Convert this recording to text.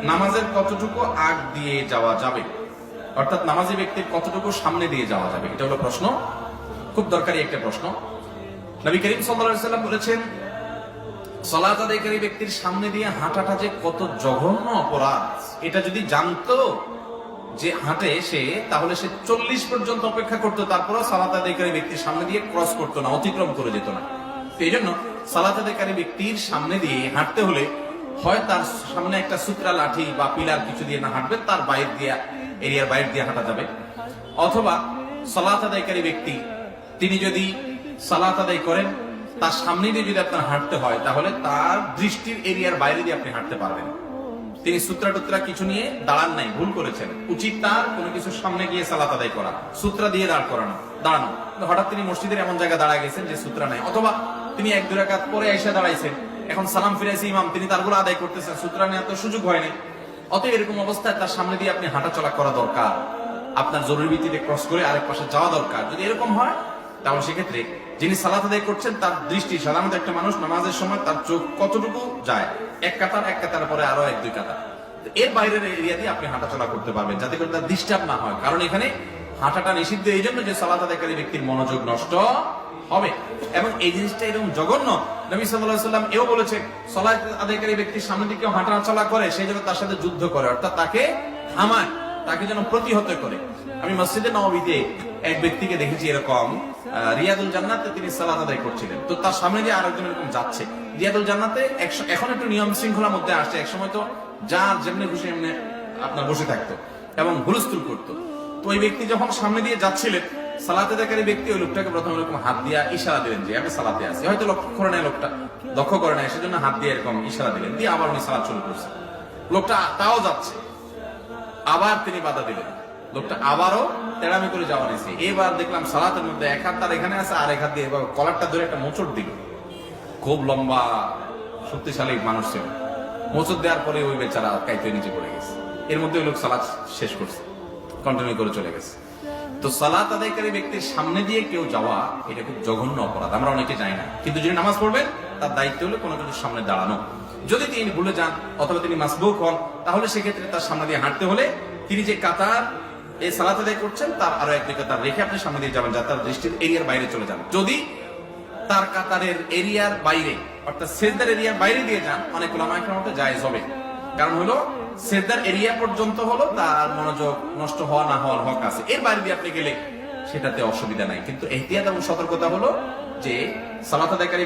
নামাজের কতটুকু আগ দিয়ে যাওয়া যাবে, অর্থাৎ নামাজি ব্যক্তির কতটুকু সামনে দিয়ে যাওয়া যাবে, এটা হলো প্রশ্ন। খুব দরকারি একটা প্রশ্ন। নবী করিম সাল্লাল্লাহু আলাইহি ওয়াসাল্লাম বলেছেন, সালাত আদায়কারী ব্যক্তির সামনে দিয়ে হাঁটাটা যে কত জঘন্য অপরাধ, এটা যদি জানতো যে হাঁটে সে, তাহলে সে 40 পর্যন্ত অপেক্ষা করতো, তারপরও সালাত আদায়কারী ব্যক্তির সামনে দিয়ে ক্রস করতো না, অতিক্রম করে যেত না। এই জন্য সালাত আদায়কারী ব্যক্তির সামনে দিয়ে হাঁটতে হলে হয় তার সামনে একটা সূত্রা লাঠি বা পিলার কিছু দিয়ে না হাঁটবে, তার বাইরে দিয়ে, এরিয়ার বাইরে দিয়ে হাঁটা যাবে। অথবা সালাত আদায়কারী ব্যক্তি তিনি যদি সালাত আদায় করেন, তার সামনে দিয়ে যদি আপনার হাঁটতে হয়, তাহলে তার দৃষ্টির এরিয়ার বাইরে দিয়ে আপনি হাঁটতে পারবেন। তিনি সূত্রা টুত্রা কিছু নিয়ে দাঁড়ান নাই, ভুল করেছেন। উচিত তার কোনো কিছুর সামনে গিয়ে সালাত আদায় করা, সূত্রা দিয়ে দাঁড়ানো। হঠাৎ তিনি মসজিদের এমন জায়গায় দাঁড়ায় গেছেন যে সূত্রা নাই, অথবা তিনি 1-2 রাকাত পরে এসে দাঁড়াইছেন, এখন সালাম ফিরাইছে ইমাম, তিনি তারগুলো আদায় করতেছেন, সূত্রা নেওয়ার তো সুযোগ হয়নি। অতএব এরকম অবস্থায় তার সামনে দিয়ে আপনি হাঁটা চলা করা দরকার, আপনার জরুরি ভিত্তিতে ক্রস করে আরেক পাশে যাওয়া দরকার। যদি এরকম হয়, তাহলে সেক্ষেত্রে যিনি সালাত আদায় করছেন তার দৃষ্টি, সাধারণত একটা মানুষ নামাজের সময় তার চোখ কতটুকু যায়, এক কাতার পরে আরো 1-2 কাতার, এর বাইরের এরিয়া দিয়ে আপনি হাঁটাচলা করতে পারবেন, যাতে করে তার ডিস্টার্ব না হয়। কারণ এখানে হাঁটাটা নিষিদ্ধ এই জন্য যে সালাত আদায়কারী ব্যক্তির মনোযোগ নষ্ট হবে। এবং এই জিনিসটা এরকম জঘন্য, নবী সাল্লাল্লাহু আলাইহি ওয়াসাল্লাম এও বলেছেন, সালাত আদায়কারী ব্যক্তির সামনে দিকে হাঁটাচলা করে, সেই জন্য তার সাথে যুদ্ধ করে, অর্থাৎ তাকে থামায়, তাকে যেন প্রতিহত করে। আমি মসজিদে নববীতে এক ব্যক্তিকে দেখেছি এরকম, রিয়াদুল জান্নাতে তিনি সালাত আদায় করছিলেন, তো তার সামনে দিয়ে আরেকজন এরকম যাচ্ছে। রিয়াদুল জান্নাতে এখন একটু নিয়ম শৃঙ্খলার মধ্যে আসছে, একসময় তো যার যেমনি খুশি এমনি আপনার বসে থাকতো এবং হুলস্থুল করতো। তো ওই ব্যক্তি যখন সামনে দিয়ে যাচ্ছিলেন, সালাতে আদায়কারী ব্যক্তি ওই লোকটাকে প্রথমে এরকম হাত দিয়ে ইশারা দিলেন যে আমি সালাতে আছি, হয়তো লক্ষ্য করে নাই, লোকটা লক্ষ্য করে নাই, সেজন্য হাত দিয়ে এরকম ইশারা দিলেন, দিয়ে আবার উনি সালাত শুরু করছেন। লোকটা তাও যাচ্ছে, আবার তিনি বাধা দিলেন, লোকটা আবারও তেড়ামি করে যাওয়া নিয়েছে। এবার দেখলাম সালাতের মধ্যে এক হাত তার এখানে আছে, আর এক হাত দিয়ে এবার কলারটা ধরে একটা মোচড় দিল। খুব লম্বা শক্তিশালী মানুষ ছিল, মোচড় দেওয়ার পরে ওই বেচারা কাইতে নিচে পড়ে গেছে। এর মধ্যে ওই লোক সালাত শেষ করছে, কন্টিনিউ করে চলে গেছে। তো সালাত আদায়কারী ব্যক্তির সামনে দিয়ে কেউ যাওয়া, এটা খুব জঘন্য অপরাধ, আমরা অনেকে যাই না। কিন্তু যিনি নামাজ পড়বেন তার দায়িত্ব হলো কোনো কিছুর সামনে দাঁড়ানো। যদি তিনি ভুলে যান অথবা তিনি মাসবুক হন, তাহলে সেক্ষেত্রে তার সামনে দিয়ে হাঁটতে হলে তিনি যে কাতার এই সালাত আদায় করছেন তার আরো 1-2 কাতার রেখে আপনি সামনে দিয়ে যাবেন, যাতে তার দৃষ্টির এরিয়ার বাইরে চলে যান। যদি তার কাতারের এরিয়ার বাইরে, অর্থাৎ সেজদার এরিয়ার বাইরে দিয়ে যান, অনেক উলামায়ে কেরাম মতে জায়েজ হবে। কারণ হলো সেজদার এরিয়া পর্যন্ত হলো তার মনোযোগ নষ্ট হওয়া না হওয়ার হক আছে, এর বাইরে দিয়ে আপনি গেলে সেটাতে অসুবিধা নাই। কিন্তু এহতিয়াত এবং সতর্কতা হলো যে সালাত আদায়কারী